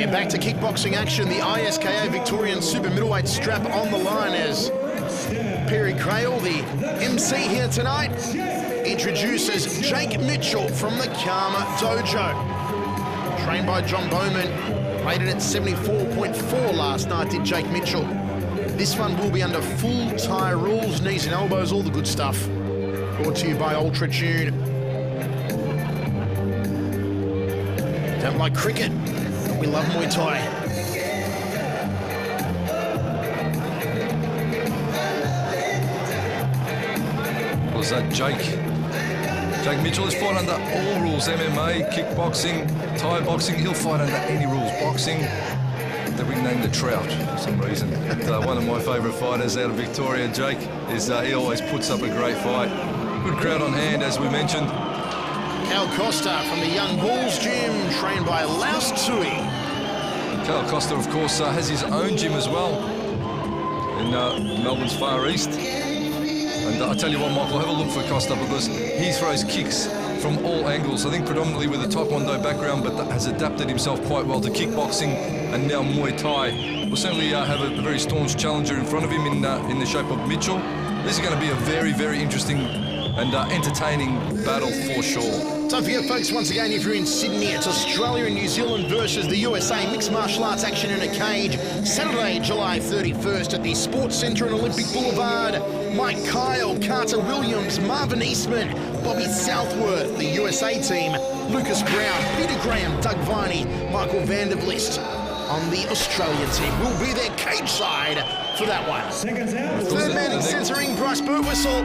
And back to kickboxing action. The ISKA Victorian Super Middleweight strap on the line as Perry Crail, the MC here tonight, introduces Jake Mitchell from the Karma Dojo. Trained by John Bowman, rated at 74.4 last night, did Jake Mitchell. This one will be under full Thai rules, knees and elbows, all the good stuff. Brought to you by Ultra Tune. Don't like cricket, but we love Muay Thai. Was that Jake Mitchell has fought under all rules, MMA, kickboxing, Thai boxing. He'll fight under any rules. Boxing, they renamed the Trout for some reason. And, one of my favourite fighters out of Victoria, Jake, is he always puts up a great fight. Good crowd on hand, as we mentioned. Cal Costa from the Young Bulls gym, trained by Laos Tui. Cal Costa, of course, has his own gym as well in Melbourne's Far East. And I tell you what, Michael, have a look for Costa because he throws kicks from all angles. I think predominantly with a Taekwondo background, but has adapted himself quite well to kickboxing and now Muay Thai. We'll certainly have a very staunch challenger in front of him in the shape of Mitchell. This is going to be a very, very interesting and entertaining battle for sure. Don't forget, folks, once again, if you're in Sydney, it's Australia and New Zealand versus the USA. Mixed martial arts action in a cage. Saturday, July 31st at the Sports Centre and Olympic Boulevard. Mike Kyle, Carter Williams, Marvin Eastman, Bobby Southworth, the USA team, Lucas Brown, Peter Graham, Doug Viney, Michael van der Vlist on the Australian team. We'll be there cage side for that one. Third man in centering, Bryce Birtwistle.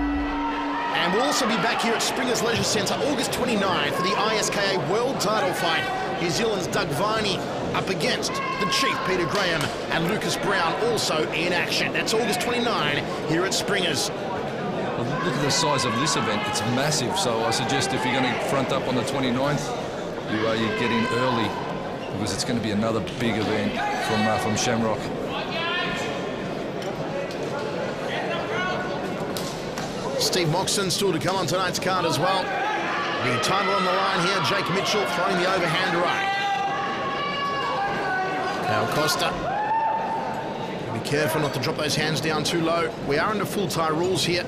And we'll also be back here at Springers Leisure Centre August 29 for the ISKA World Title fight. New Zealand's Doug Viney up against the Chief Peter Graham and Lucas Brown also in action. That's August 29 here at Springers. Look at the size of this event. It's massive. So I suggest if you're going to front up on the 29th, you get in early because it's going to be another big event from Shamrock. Steve Moxon still to come on tonight's card as well. The title on the line here, Jake Mitchell throwing the overhand right. Cal Costa. Be careful not to drop those hands down too low. We are under full Thai rules here.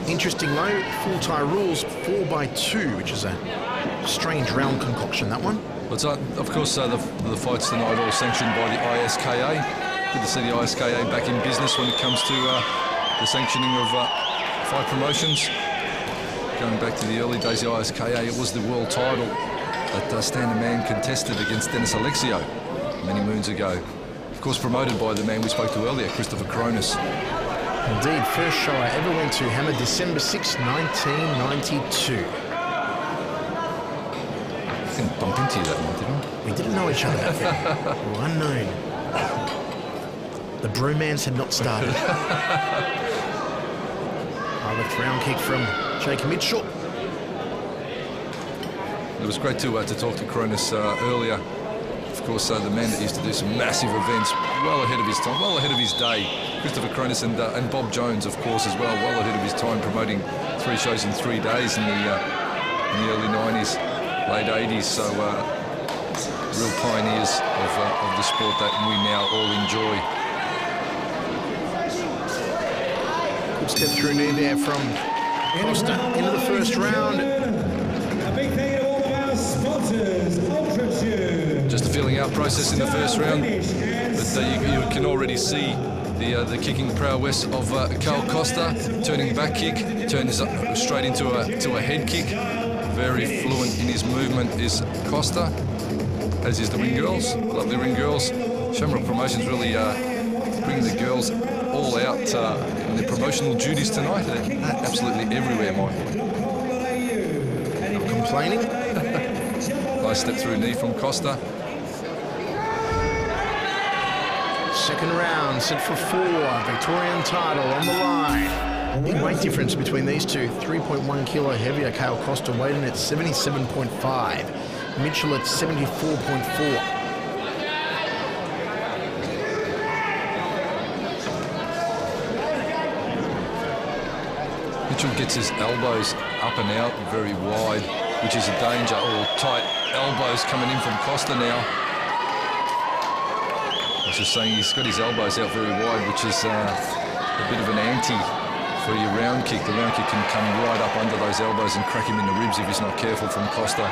Interesting though, full Thai rules 4x2, which is a strange round concoction, that one. But of course, the fights tonight are all sanctioned by the ISKA. Good to see the ISKA back in business when it comes to the sanctioning of fight promotions. Going back to the early days of the ISKA, it was the world title that Standard Man contested against Dennis Alexio many moons ago. Of course, promoted by the man we spoke to earlier, Christopher Cronus. Indeed, first show I ever went to, Hammer, December 6, 1992. I didn't bump into you that month, did I? We didn't know each other back then. We were unknown. The bromance had not started. Left round kick from Jake Mitchell. It was great to talk to Cronus earlier. Of course, the man that used to do some massive events well ahead of his time, well ahead of his day. Christopher Cronus and Bob Jones, of course, as well ahead of his time, promoting 3 shows in 3 days in the early 90s, late 80s. So real pioneers of the sport that we now all enjoy. Good step through knee there from Costa into the first round. A big thank you to all of our sponsors, Ultra Tune. Just a feeling out process in the first round, but you can already see the kicking prowess of Cal Costa, turning back kick, turns straight into a head kick. Very fluent in his movement is Costa, as is the ring girls, lovely ring girls. Shamrock Promotions really bringing the girls all out in their promotional duties tonight. They're absolutely everywhere, Michael. Not complaining. Nice step through knee from Costa. Second round, set for 4. Victorian title on the line. Big weight difference between these two. 3.1 kilo heavier. Cal Costa weighed in at 77.5. Mitchell at 74.4. Mitchell gets his elbows up and out, very wide. which is a danger. Or tight elbows coming in from Costa now. I was just saying he's got his elbows out very wide, which is a bit of an anti for your round kick. The round kick can come right up under those elbows and crack him in the ribs if he's not careful from Costa.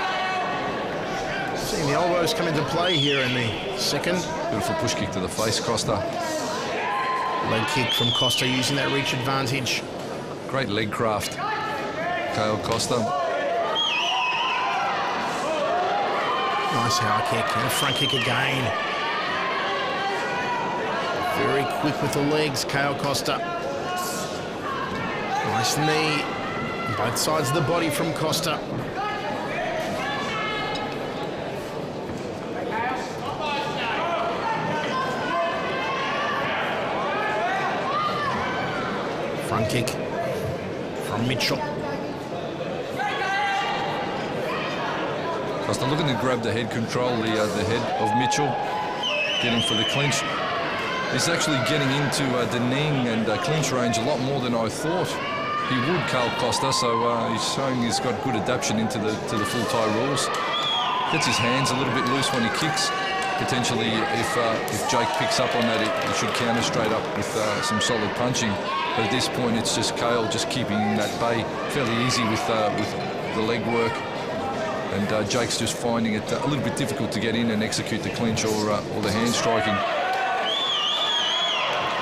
Seeing the elbows come into play here in the second. Beautiful push kick to the face, Costa. Leg kick from Costa using that reach advantage. Great leg craft, Caio Costa. Nice high kick and a front kick again. Very quick with the legs, Caio Costa. Nice knee, both sides of the body from Costa. Front kick from Mitchell. Costa looking to grab the head, control the head of Mitchell, getting for the clinch. He's actually getting into the kneeing and clinch range a lot more than I thought he would, Caio Costa. So he's showing he's got good adaptation into the full Thai rules. Gets his hands a little bit loose when he kicks. Potentially, if Jake picks up on that, it should counter straight up with some solid punching. But at this point, it's just Caio just keeping that bay fairly easy with the leg work. And Jake's just finding it a little bit difficult to get in and execute the clinch or the hand striking.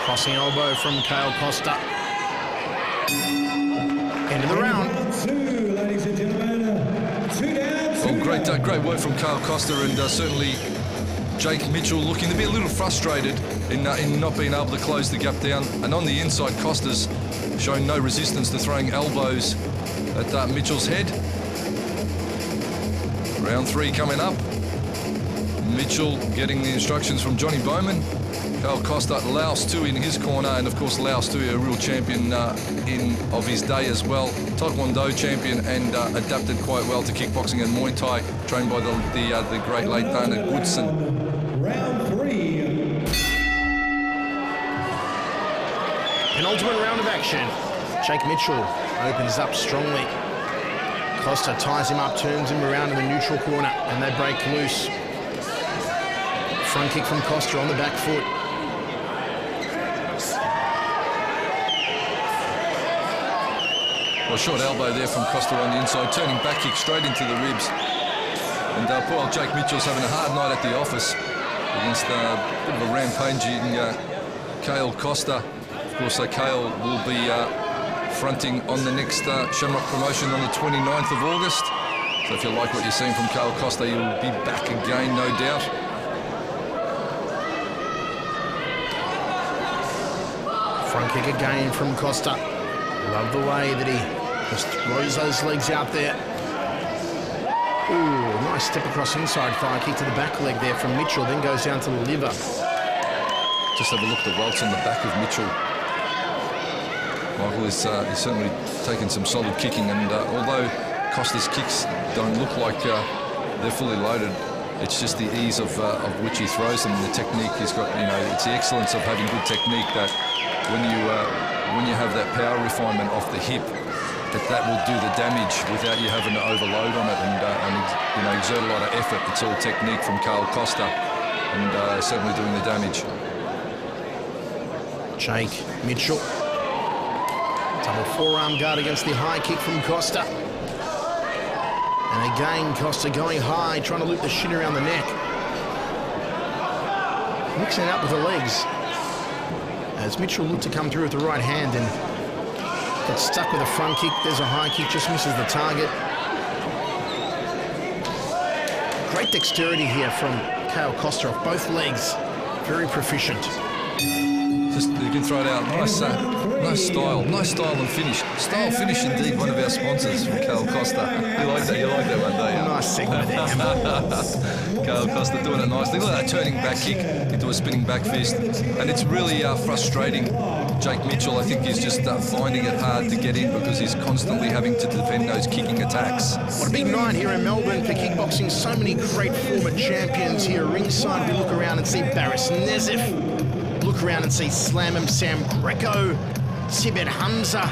Crossing elbow from Caio Costa. End of the round. Two, ladies and gentlemen. 2 down. Well, great work from Caio Costa, and certainly Jake Mitchell looking to be a little frustrated in not being able to close the gap down. And on the inside, Costa's showing no resistance to throwing elbows at Mitchell's head. Round 3 coming up. Mitchell getting the instructions from Johnny Bowman. Caio Costa, Laos 2 in his corner, and of course Laos 2 a real champion of his day as well. Taekwondo champion and adapted quite well to kickboxing and Muay Thai, trained by the great late Dana Goodson. Round 3. Penultimate round of action. Jake Mitchell opens up strongly. Costa ties him up, turns him around in the neutral corner, and they break loose. Front kick from Costa on the back foot. Well, short elbow there from Costa on the inside, turning back kick straight into the ribs. And poor old Jake Mitchell's having a hard night at the office against a bit of a rampaging Caio Costa. Of course, Caio will be fronting on the next Shamrock promotion on the 29th of August. So if you like what you're seeing from Caio Costa, you'll be back again, no doubt. Front kick again from Costa. Love the way that he just throws those legs out there. Ooh, nice step across inside, fire kick to the back leg there from Mitchell, then goes down to the liver. Just have a look at the welts on the back of Mitchell. Michael is certainly taking some solid kicking, and although Costa's kicks don't look like they're fully loaded, it's just the ease of which he throws them, and the technique he's got. You know, it's the excellence of having good technique that when you have that power refinement off the hip, that will do the damage without you having to overload on it and you know, exert a lot of effort. It's all technique from Caio Costa, and certainly doing the damage. Jake Mitchell. Double forearm guard against the high kick from Costa. And again, Costa going high, trying to loop the shin around the neck. Mixing it up with the legs. As Mitchell looked to come through with the right hand and gets stuck with a front kick. There's a high kick, just misses the target. Great dexterity here from Caio Costa off both legs. Very proficient. Just, you can throw it out. Nice, nice style and finish. Style finish indeed. One of our sponsors from Caio Costa. You like that? You like that one, don't you? Nice segment there. Caio Costa doing it nicely. Look at that turning back kick into a spinning back fist, and it's really frustrating. Jake Mitchell, I think he's just finding it hard to get in because he's constantly having to defend those kicking attacks. What a big night here in Melbourne for kickboxing. So many great former champions here ringside. We look around and see Baris Nezif. Look around and see Slam Sam Greco, Tibet Hamza.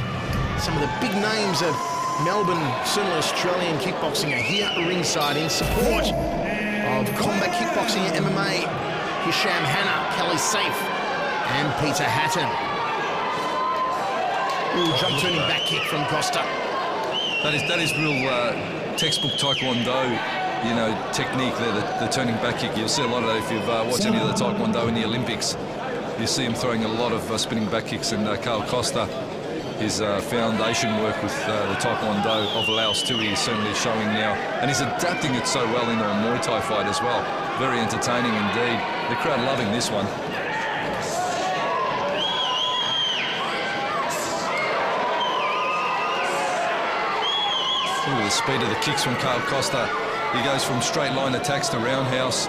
Some of the big names of Melbourne, certainly Australian kickboxing are here ringside in support of combat kickboxing and MMA. Hisham Hanna, Kelly Safe, and Peter Hatton. Ooh, jump turning back kick from Costa. That is real textbook Taekwondo, you know, technique there, the turning back kick. You'll see a lot of that if you've watched any of the Taekwondo in the Olympics. You see him throwing a lot of spinning back kicks, and Carl Costa, his foundation work with the Taekwondo of Laos Tui is certainly showing now. And he's adapting it so well into a Muay Thai fight as well. Very entertaining indeed. The crowd loving this one. Look at the speed of the kicks from Carl Costa. He goes from straight line attacks to roundhouse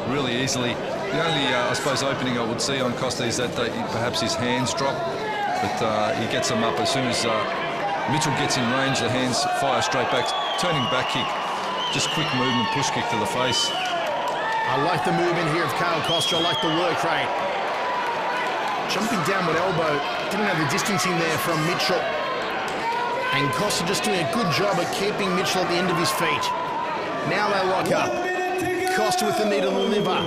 really easily. The only, I suppose, opening I would see on Costa is that perhaps his hands drop, but he gets them up as soon as Mitchell gets in range. The hands fire straight back, turning back kick, just quick movement, push kick to the face. I like the movement here of Carl Costa. I like the work rate. Jumping downward elbow, didn't have the distancing there from Mitchell. And Costa just doing a good job at keeping Mitchell at the end of his feet. Now they lock up. Costa with the knee to the liver.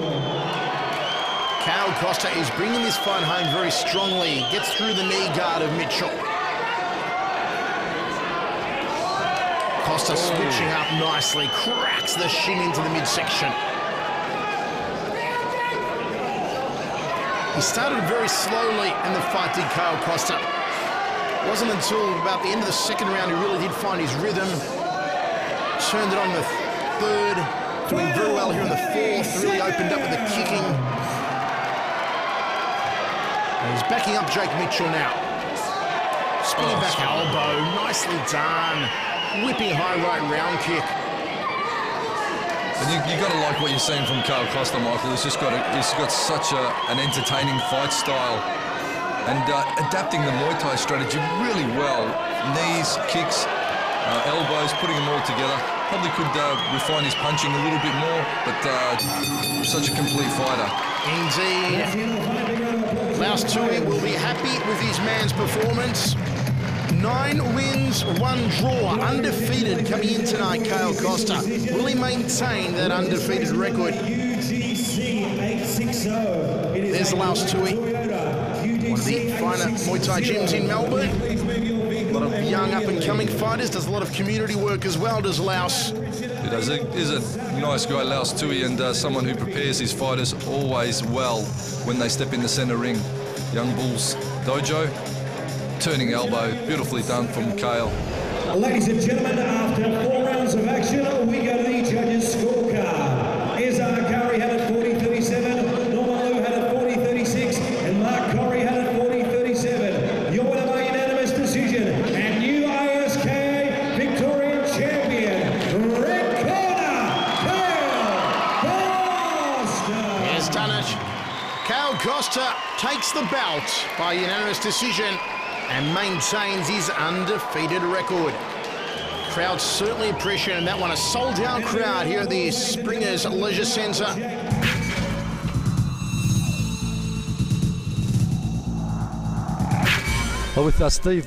Carl Costa is bringing this fight home very strongly. Gets through the knee guard of Mitchell. Costa switching up nicely, cracks the shin into the midsection. He started very slowly in the fight, did Carl Costa. It wasn't until about the end of the second round he really did find his rhythm. Turned it on the third, doing very well here in the fourth, really opened up with the kicking. And he's backing up Jake Mitchell now. Spinning back elbow, nicely done. Whipping high right round kick. And you got to like what you're seeing from Carl Costa, Michael. He's got such an entertaining fight style, and adapting the Muay Thai strategy really well. Knees, kicks, elbows, putting them all together. Probably could refine his punching a little bit more, but such a complete fighter. Indeed. Laos Tui will be happy with his man's performance. 9 wins, 1 draw, undefeated coming in tonight, Carl Costa. Will he maintain that undefeated record? There's Laos Tui, one of the finer Muay Thai gyms in Melbourne. A lot of young up-and-coming fighters, does a lot of community work as well, does Laos. He does. He's a nice guy, Laos Tui, and someone who prepares his fighters always well when they step in the centre ring. Young Bulls Dojo. Turning elbow, beautifully done from Kale. Ladies and gentlemen, after 4 rounds of action, we go to the judges' scorecard. Izzat Curry had it 40-37, Norman Liu had it 40-36, and Mark Corey had it 40-37. Your winner by unanimous decision, and new ASK Victorian champion, red corner, Carl Costa. He has done it. Carl Costa takes the belt by unanimous decision and maintains his undefeated record. Crowd certainly appreciating that one. A sold-out crowd here at the Springers Leisure Centre. Well, with Steve